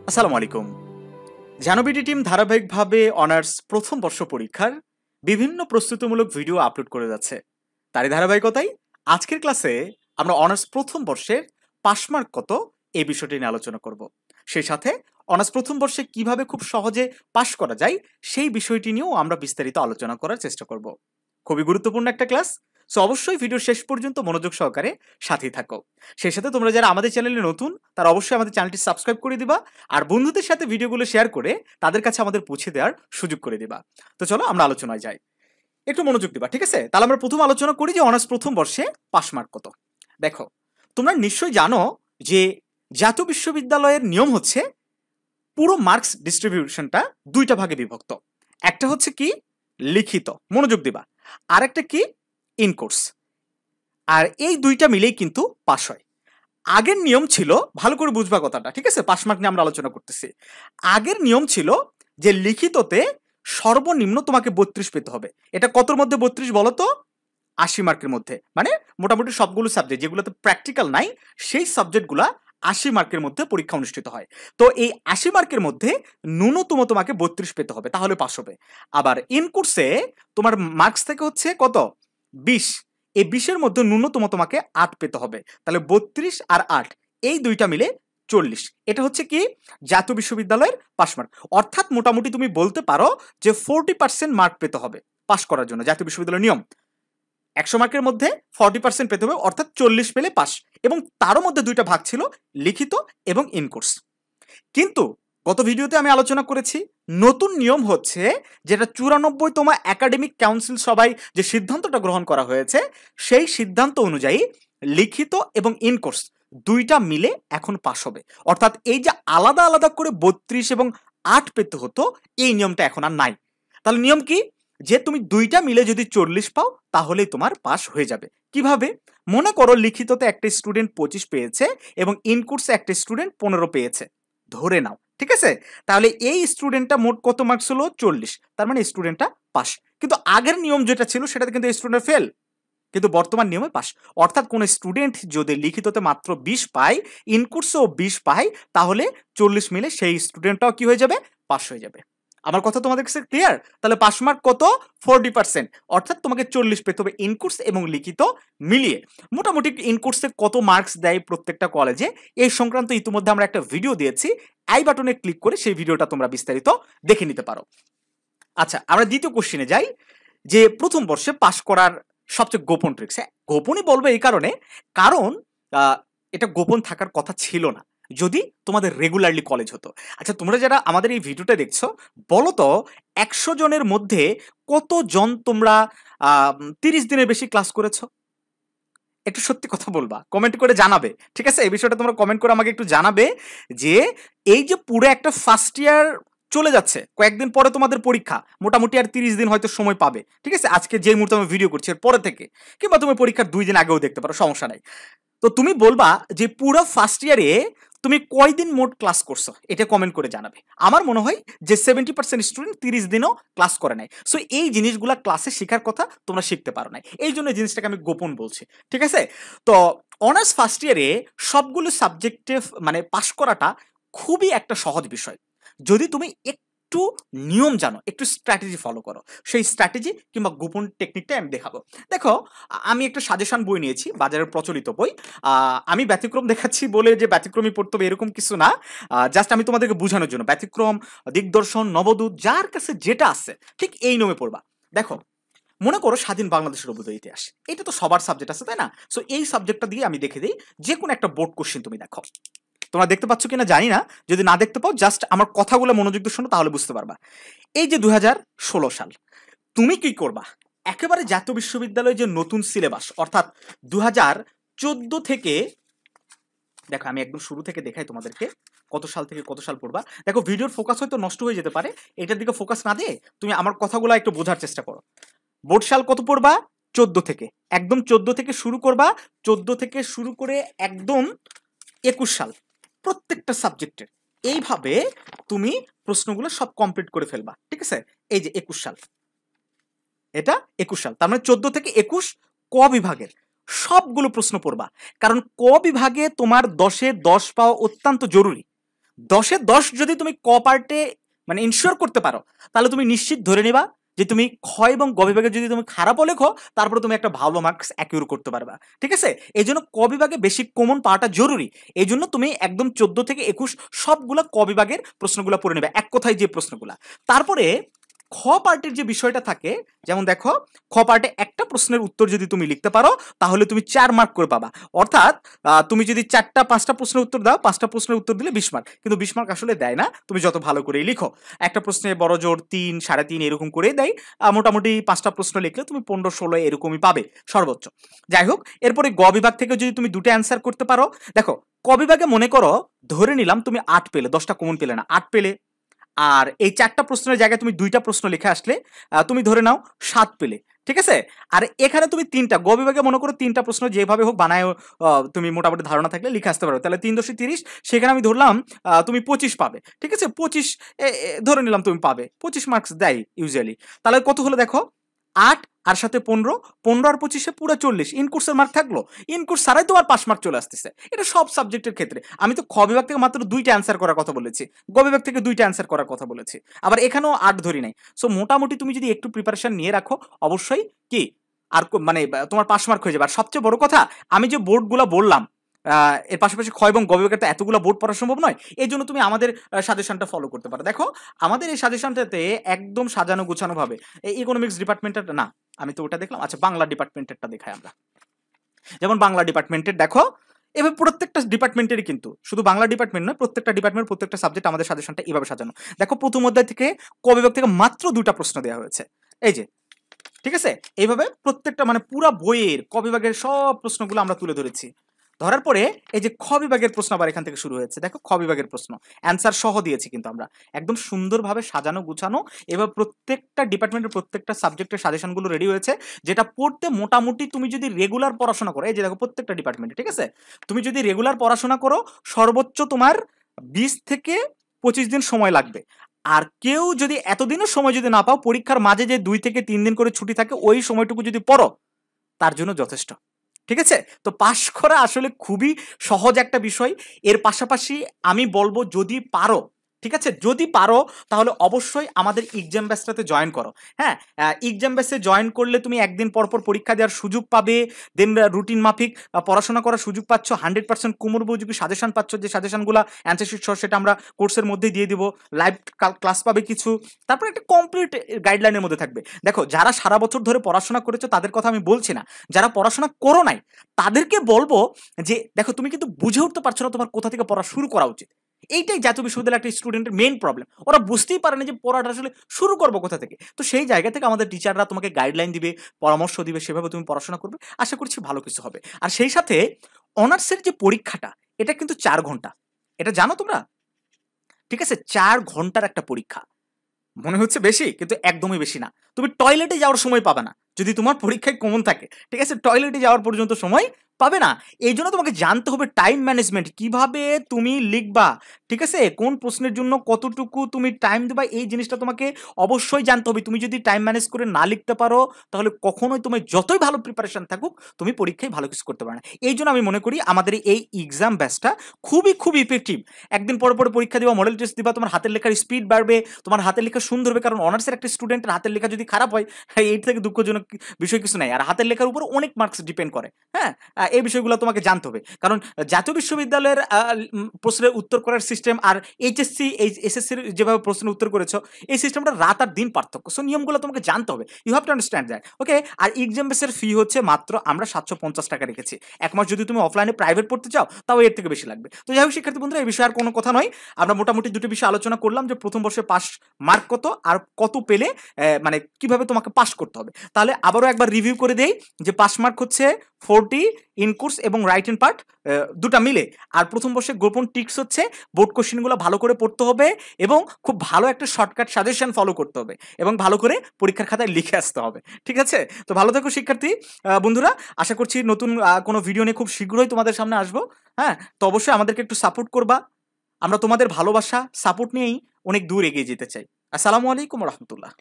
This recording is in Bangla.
আসসালামু আলাইকুম। জানবিডি টিম ধারাবাহিকভাবে অনার্স প্রথম বর্ষ পরীক্ষার বিভিন্ন প্রস্তুতিমূলক ভিডিও আপলোড করে যাচ্ছে। তারই ধারাবাহিকতায় আজকের ক্লাসে আমরা অনার্স প্রথম বর্ষের পাস মার্ক কত এই বিষয়টি নিয়ে আলোচনা করব। সেই সাথে অনার্স প্রথম বর্ষে কিভাবে খুব সহজে পাশ করা যায় সেই বিষয়টি নিয়েও আমরা বিস্তারিত আলোচনা করার চেষ্টা করব। খুবই গুরুত্বপূর্ণ একটা ক্লাস, সো অবশ্যই ভিডিও শেষ পর্যন্ত মনোযোগ সহকারে সাথেই থাকো। সেই সাথে তোমরা যারা আমাদের চ্যানেলে নতুন তারা অবশ্যই আমাদের চ্যানেলটি সাবস্ক্রাইব করে দিবা, আর বন্ধুদের সাথে ভিডিওগুলো শেয়ার করে তাদের কাছে আমাদের পৌঁছে দেওয়ার সুযোগ করে দিবা। তো চলো আমরা আলোচনায় যাই, একটু মনোযোগ দিবা, ঠিক আছে? তাহলে আমরা প্রথম আলোচনা করি যে অনার্স প্রথম বর্ষে পাস মার্ক কত। দেখো, তোমরা নিশ্চয়ই জানো যে জাতীয় বিশ্ববিদ্যালয়ের নিয়ম হচ্ছে পুরো মার্কস ডিস্ট্রিবিউশনটা দুইটা ভাগে বিভক্ত। একটা হচ্ছে কি লিখিত, মনোযোগ দিবা, আর একটা কি ইনকোর্স। আর এই দুইটা মিলেই কিন্তু পাস হয়। আগের নিয়ম ছিল, ভালো করে বুঝবা কথাটা, ঠিক আছে? পাস মার্ক নিয়ে আমরা আলোচনা করতেছি। আগের নিয়ম ছিল যে লিখিততে সর্বনিম্ন তোমাকে 32 পেতে হবে। এটা কতর মধ্যে 32 বলো তো? 80 মার্কের মধ্যে। মানে মোটামুটি সবগুলো সাবজেক্ট যেগুলোতে প্র্যাকটিক্যাল নাই সেই সাবজেক্টগুলা 80 মার্কের মধ্যে পরীক্ষা অনুষ্ঠিত হয়। তো এই 80 মার্কের মধ্যে ন্যূনতম তোমাকে 32 পেতে হবে, তাহলে পাস হবে। আবার ইন কোর্সে তোমার মার্কস থেকে হচ্ছে কত? 20। এই 20-এর মধ্যে ন্যূনতম তোমাকে 8 পেতে হবে, তাহলে 32 আর 8 এই দুইটা মিলে 40। এটা হচ্ছে কি জাতীয় বিশ্ববিদ্যালয়ের পাস মার্ক। অর্থাৎ মোটামুটি তুমি বলতে পারো যে 40% মার্ক পেতে হবে পাস করার জন্য। জাতীয় বিশ্ববিদ্যালয়ের নিয়ম 100 মার্কের মধ্যে 40% পেতে হবে, অর্থাৎ 40 পেলে পাস। এবং তারও মধ্যে দুইটা ভাগ ছিল, লিখিত এবং ইনকোর্স। কিন্তু গত ভিডিওতে আমি আলোচনা করেছি নতুন নিয়ম হচ্ছে, যেটা 94তম একাডেমিক কাউন্সিল সভায় যে সিদ্ধান্তটা গ্রহণ করা হয়েছে, সেই সিদ্ধান্ত অনুযায়ী লিখিত এবং ইনকোর্স দুইটা মিলে এখন পাস হবে। অর্থাৎ এই যে আলাদা আলাদা করে 32 এবং 8 পেতে হতো, এই নিয়মটা এখন আর নাই। তাহলে নিয়ম কি? যে তুমি দুইটা মিলে যদি 40 পাও তাহলেই তোমার পাস হয়ে যাবে। কিভাবে? মনে করো লিখিততে একটা স্টুডেন্ট 25 পেয়েছে এবং ইনকোর্সে একটা স্টুডেন্ট 15 পেয়েছে, ধরে নাও, ঠিক আছে? তাহলে এই স্টুডেন্টটা মোট কত মার্কস হলো? 40। তার মানে স্টুডেন্টটা পাস। কিন্তু আগের নিয়ম যেটা ছিল সেটাতে কিন্তু স্টুডেন্ট ফেল, কিন্তু বর্তমান নিয়মে পাস। অর্থাৎ কোন স্টুডেন্ট যদি লিখিততে মাত্র 20 পায়, ইনকোর্সেও 20 পায়, তাহলে 40 মিলে সেই স্টুডেন্টটাও কি হয়ে যাবে? পাস হয়ে যাবে। আমার কথা তোমাদের কাছে ক্লিয়ার? তাহলে পাস মার্ক কত? 40%। অর্থাৎ তোমাকে 40 পেতে হবে ইনকোর্স এবং লিখিত মিলিয়ে। মোটামুটি ইনকোর্সে কত মার্কস দেয় প্রত্যেকটা কলেজে এই সংক্রান্ত ইতিমধ্যে আমরা একটা ভিডিও দিয়েছি, আই বাটনে ক্লিক করে সেই ভিডিওটা তোমরা বিস্তারিত দেখে নিতে পারো। আচ্ছা, আমরা দ্বিতীয় কোশ্চেনে যাই, যে প্রথম বর্ষে পাস করার সবচেয়ে গোপন ট্রিক্স। হ্যাঁ, গোপনই বলবো এই কারণে, কারণ এটা গোপন থাকার কথা ছিল না যদি তোমাদের রেগুলারলি কলেজ হতো। আচ্ছা, তোমরা যারা আমাদের এই ভিডিওটা দেখছো, বলো তো 100 জনের মধ্যে কতজন তোমরা 30 দিনের বেশি ক্লাস করেছো? একটু সত্যি কথা বলবা, কমেন্ট করে জানাবে, ঠিক আছে? এই বিষয়টা তোমরা কমেন্ট করে আমাকে একটু জানাবে যে এই যে পুরো একটা ফার্স্ট ইয়ার চলে যাচ্ছে, কয়েকদিন পরে তোমাদের পরীক্ষা, মোটামুটি আর 30 দিন হয়তো সময় পাবে, ঠিক আছে? আজকে যে মুহূর্তে আমি ভিডিও করছি এর পরে থেকে, কিংবা তুমি পরীক্ষার 2 দিন আগেও দেখতে পারো, সমস্যা নাই। তো তুমি বলবা যে পুরো ফার্স্ট ইয়ারে তুমি কয়দিন মোট ক্লাস করছো, এটা কমেন্ট করে জানাবে। আমার মনে হয় যে 70% স্টুডেন্ট 30 দিনও ক্লাস করে নাই। সো এই জিনিসগুলা ক্লাসে শেখার কথা তোমরা শিখতে পারো নাই, এই জন্য জিনিসটাকে আমি গোপন বলছি, ঠিক আছে? তো অনার্স ফার্স্ট ইয়ারে সবগুলো সাবজেক্টে মানে পাশ করাটা খুবই একটা সহজ বিষয়, যদি তুমি একটু নিয়ম জানো, একটু স্ট্র্যাটেজি ফলো করো। সেই স্ট্র্যাটেজি কিংবা গোপন টেকনিকটা আমি দেখাবো। দেখো, আমি একটা সাজেশন বই নিয়েছি, বাজারের প্রচলিত বই। আমি ব্যতিক্রম দেখাচ্ছি বলে যে ব্যতিক্রমী পড়তে হবে এরকম কিছু না, জাস্ট আমি তোমাদেরকে বোঝানোর জন্য। ব্যতিক্রম, দিগদর্শন, নবদূত, যার কাছে যেটা আছে ঠিক এই নিয়মে পড়বা। দেখো, মনে করো স্বাধীন বাংলাদেশের অভ্যুদয় ইতিহাস, এটা তো সবার সাবজেক্ট আছে, তাই না? সো এই সাবজেক্টটা দিয়ে আমি দেখে দিই, যে কোনো একটা বোর্ড কোশ্চেন তুমি দেখো। তোমরা দেখতে পাচ্ছ কিনা জানি না, যদি না দেখতে পাও জাস্ট আমার কথাগুলো মনোযোগ দিয়ে শোনো, তাহলে বুঝতে পারবা। এই যে 2016 সাল, তুমি কি করবা? একেবারে জাতীয় বিশ্ববিদ্যালয়ে যে নতুন সিলেবাস, অর্থাৎ 2014 থেকে, দেখো আমি একদম শুরু থেকে দেখাই তোমাদেরকে কত সাল থেকে কত সাল পড়বা। দেখো, ভিডিওর ফোকাস হয়তো নষ্ট হয়ে যেতে পারে, এটার দিকে ফোকাস না দিয়ে তুমি আমার কথাগুলো একটু বোঝার চেষ্টা করো। বোর্ড সাল কত পড়বা? 14 থেকে, একদম 14 থেকে শুরু করবা, 14 থেকে শুরু করে একদম 21 সাল, প্রত্যেকটা সাবজেক্টের এইভাবে তুমি প্রশ্নগুলো সব কমপ্লিট করে ফেলবা, ঠিক আছে? এই যে 21 সাল, এটা 21 সাল, তার মানে 14 থেকে 21 ক বিভাগের সবগুলো প্রশ্ন পড়বা, কারণ ক বিভাগে তোমার 10-এ 10 পাওয়া অত্যন্ত জরুরি। 10-এ 10 যদি তুমি ক পার্টে মানে ইনশিওর করতে পারো, তাহলে তুমি নিশ্চিত ধরে নিবা যে তুমি খ এবং গ বিভাগে যদি তুমি খারাপও লেখো, তারপরে তুমি একটা ভালো মার্কস অ্যাকিউর করতে পারবা। ঠিক আছে, এই জন্য ক বিভাগে বেশি কমন পাওয়াটা জরুরি। এই জন্য তুমি একদম 14 থেকে 21 সবগুলা ক বিভাগের প্রশ্নগুলো পড়ে নেবে, এক কথায় যে প্রশ্নগুলা। তারপরে খ পার্টের যে বিষয়টা থাকে, যেমন দেখো খ পার্টে একটা প্রশ্নের উত্তর যদি তুমি লিখতে পারো, তাহলে তুমি 4 মার্ক করে পাবা। অর্থাৎ তুমি যদি 4টা 5টা প্রশ্নের উত্তর দাও, 5টা প্রশ্নের উত্তর দিলে 20 মার্ক, কিন্তু 20 মার্ক আসলে দেয় না, তুমি যত ভালো করেই লিখো। একটা প্রশ্নে বড় জোর 3, 3.5 এরকম করে দেয়। মোটামুটি 5টা প্রশ্ন লিখলে তুমি 15-16 এরকমই পাবে সর্বোচ্চ। যাই হোক, এরপরে গ বিভাগ থেকে যদি তুমি 2টা অ্যান্সার করতে পারো, দেখো ক বিভাগে মনে করো ধরে নিলাম তুমি 8 পেলে, 10টা কমন পেলে না, 8 পেলে, আর এই 4টা প্রশ্নের জায়গায় তুমি 2টা প্রশ্ন লিখে আসলে তুমি ধরে নাও 7 পেলে। ঠিক আছে, আর এখানে তুমি 3টা গ বিভাগে মনে করো 3টা প্রশ্ন যেভাবে হোক বানায় তুমি মোটামুটি ধারণা থাকলে লিখে আসতে পারো, তাহলে 3×30, সেখানে আমি ধরলাম তুমি 25 পাবে। ঠিক আছে, 25 ধরে নিলাম তুমি পাবে, 25 মার্কস দেয় ইউজুয়ালি। তাহলে কত হলো দেখো, 8 আর সাথে 15, 15 আর 25-এ পুরো 40, ইনকোর্সের মার্ক থাকলো, ইনকোর্স ছাড়াই তোমার 5 মার্ক চলে আসতেছে। এটা সব সাবজেক্টের ক্ষেত্রে। আমি তো খ বিভাগ থেকে মাত্র 2টা অ্যান্সার করার কথা বলেছি, গ বিভাগ থেকে 2টা অ্যান্সার করার কথা বলেছি, আবার এখানেও 8 ধরি নাই। সো মোটামুটি তুমি যদি একটু প্রিপারেশন নিয়ে রাখো, অবশ্যই কি আর মানে তোমার 5 মার্ক হয়ে যাবে। আর সবচেয়ে বড় কথা, আমি যে বোর্ডগুলো বললাম, এর পাশাপাশি খ এবং গ বিভাগের তো এতগুলো বোর্ড পড়া সম্ভব নয়, এই জন্য তুমি আমাদের সাজেশনটা ফলো করতে পারো। দেখো আমাদের এই সাজেশনটাতে একদম সাজানো গোছানো ভাবে, এই ইকোনমিক্স ডিপার্টমেন্টের না, আমি তো ওটা দেখলাম, আচ্ছা বাংলা ডিপার্টমেন্টেরটা দেখাই আমরা। যেমন বাংলা ডিপার্টমেন্টের দেখো, এবার প্রত্যেকটা ডিপার্টমেন্টেরই, কিন্তু শুধু বাংলা ডিপার্টমেন্ট নয়, প্রত্যেকটা ডিপার্টমেন্ট প্রত্যেকটা সাবজেক্ট আমাদের সাজেশনটা এভাবে সাজানো। দেখো প্রথম অধ্যায় থেকে ক বিভাগ থেকে মাত্র 2টা প্রশ্ন দেওয়া হয়েছে, এই যে। ঠিক আছে, এইভাবে প্রত্যেকটা মানে পুরা বইয়ের ক বিভাগের সব প্রশ্নগুলো আমরা তুলে ধরেছি। ধরার পরে এই যে খ বিভাগের প্রশ্ন আবার এখান থেকে শুরু হয়েছে, দেখো খ বিভাগের প্রশ্ন অ্যান্সার সহ দিয়েছি কিন্তু আমরা, একদম সুন্দরভাবে সাজানো গুছানো। এবার প্রত্যেকটা ডিপার্টমেন্টের প্রত্যেকটা সাবজেক্টের সাজেশনগুলো রেডি হয়েছে, যেটা পড়তে মোটামুটি তুমি যদি রেগুলার পড়াশোনা করো, এই যে দেখো প্রত্যেকটা ডিপার্টমেন্টে, ঠিক আছে, তুমি যদি রেগুলার পড়াশোনা করো, সর্বোচ্চ তোমার 20 থেকে 25 দিন সময় লাগবে। আর কেউ যদি এতদিনও সময় যদি না পাও, পরীক্ষার মাঝে যে 2 থেকে 3 দিন করে ছুটি থাকে, ওই সময়টুকু যদি পড়ো, তার জন্য যথেষ্ট। ঠিক আছে, তো পাশ করা আসলে খুবই সহজ একটা বিষয়। এর পাশাপাশি আমি বলবো যদি পারো, ঠিক আছে, যদি পারো তাহলে অবশ্যই আমাদের এক্সাম ব্যাচটাতে জয়েন করো। হ্যাঁ, এক্সাম ব্যাচে জয়েন করলে তুমি একদিন পর পর পরীক্ষা দেওয়ার সুযোগ পাবে, দেন রুটিন মাফিক পড়াশোনা করার সুযোগ পাচ্ছ, 100% কুমোরবুযোগী সাজেশন পাচ্ছ, যে সাজেশনগুলো অ্যান্সার শিট সহ সেটা আমরা কোর্সের মধ্যেই দিয়ে দিব, লাইভ ক্লাস পাবে কিছু, তারপর একটা কমপ্লিট গাইডলাইনের মধ্যে থাকবে। দেখো যারা সারা বছর ধরে পড়াশোনা করেছো তাদের কথা আমি বলছি না, যারা পড়াশোনা করো নাই তাদেরকে বলবো যে দেখো তুমি কিন্তু বুঝে উঠতে পারছো না তোমার কোথা থেকে পড়া শুরু করা উচিত। এইটাই জাতীয় বিশ্ববিদ্যালয়ের একটা স্টুডেন্টের মেইন প্রবলেম, ওরা বুঝতেই পারে না যে পড়াটা আসলে শুরু করবো কোথা থেকে। তো সেই জায়গা থেকে আমাদের টিচাররা তোমাকে গাইডলাইন দিবে, পরামর্শ দিবে, সেভাবে তুমি পড়াশোনা করবে, আশা করছি ভালো কিছু হবে। আর সেই সাথে অনার্সের যে পরীক্ষাটা, এটা কিন্তু 4 ঘন্টা, এটা জানো তোমরা? ঠিক আছে, 4 ঘন্টার একটা পরীক্ষা। মনে হচ্ছে বেশি, কিন্তু একদমই বেশি না। তুমি টয়লেটে যাওয়ার সময় পাবে না যদি তোমার পরীক্ষায় কমন থাকে। ঠিক আছে, টয়লেটে যাওয়ার পর্যন্ত সময় পাবে না। এই জন্য তোমাকে জানতে হবে টাইম ম্যানেজমেন্ট, কিভাবে তুমি লিখবা। ঠিক আছে, কোন প্রশ্নের জন্য কতটুকু তুমি টাইম দেবা, এই জিনিসটা তোমাকে অবশ্যই জানতে হবে। তুমি যদি টাইম ম্যানেজ করে না লিখতে পারো, তাহলে কখনোই তুমি যতই ভালো প্রিপারেশন থাকুক, তুমি পরীক্ষায় ভালো কিছু করতে পারো না। এই জন্য আমি মনে করি আমাদের এই এক্সাম ব্যাচটা খুবই খুব ইফেক্টিভ। একদিন পর পর পরীক্ষা দিবা, মডেল টেস্ট দিবা, তোমার হাতের লেখার স্পিড বাড়বে, তোমার হাতের লেখা সুন্দর হবে। কারণ অনার্সের একটা স্টুডেন্টের হাতের লেখা যদি খারাপ হয়, এর থেকে দুঃখজনক বিষয় কিছু নাই। আর হাতের লেখার উপর অনেক মার্কস ডিপেন্ড করে। হ্যাঁ, এই বিষয়গুলো তোমাকে জানতে হবে। কারণ জাতীয় বিশ্ববিদ্যালয়ের প্রশ্নের উত্তর করার সিস্টেম আর এইচএসসি এসএসসির যেভাবে প্রশ্নের উত্তর করেছো, এই সিস্টেমটা রাত আর দিন পার্থক্য। সো নিয়মগুলো তোমাকে জানতে হবে, you have to understand that. Okay, আর এক্সাম বেসের ফি হচ্ছে মাত্র আমরা 750 টাকা রেখেছি। এক মাস যদি তুমি অফলাইনে প্রাইভেট পড়তে চাও, তাও এর থেকে বেশি লাগবে। তো যাই হোক শিক্ষার্থী বন্ধুরা, এই বিষয়ে আর কোনো কথা নয়। আমরা মোটামুটি দুটো বিষয় আলোচনা করলাম, যে প্রথম বর্ষে পাস মার্ক কত আর কত পেলে মানে কিভাবে তোমাকে পাস করতে হবে। তাহলে আবারও একবার রিভিউ করে দেই, যে পাস মার্ক হচ্ছে 40 ইন কোর্স এবং রাইট এন্ড পার্ট দুটা মিলে। আর প্রথম বর্ষে গোপন টিপস হচ্ছে বোর্ড কোশ্চেনগুলো ভালো করে পড়তে হবে এবং খুব ভালো একটা শর্টকাট সাজেশন ফলো করতে হবে এবং ভালো করে পরীক্ষার খাতায় লিখে আসতে হবে। ঠিক আছে, তো ভালো থাকো শিক্ষার্থী বন্ধুরা। আশা করছি নতুন কোনো ভিডিও নিয়ে খুব শীঘ্রই তোমাদের সামনে আসবো। হ্যাঁ, তো অবশ্যই আমাদেরকে একটু সাপোর্ট করবা। আমরা তোমাদের ভালোবাসা সাপোর্ট নিয়েই অনেক দূর এগিয়ে যেতে চাই। আসসালামু আলাইকুম রহমতুল্লাহ।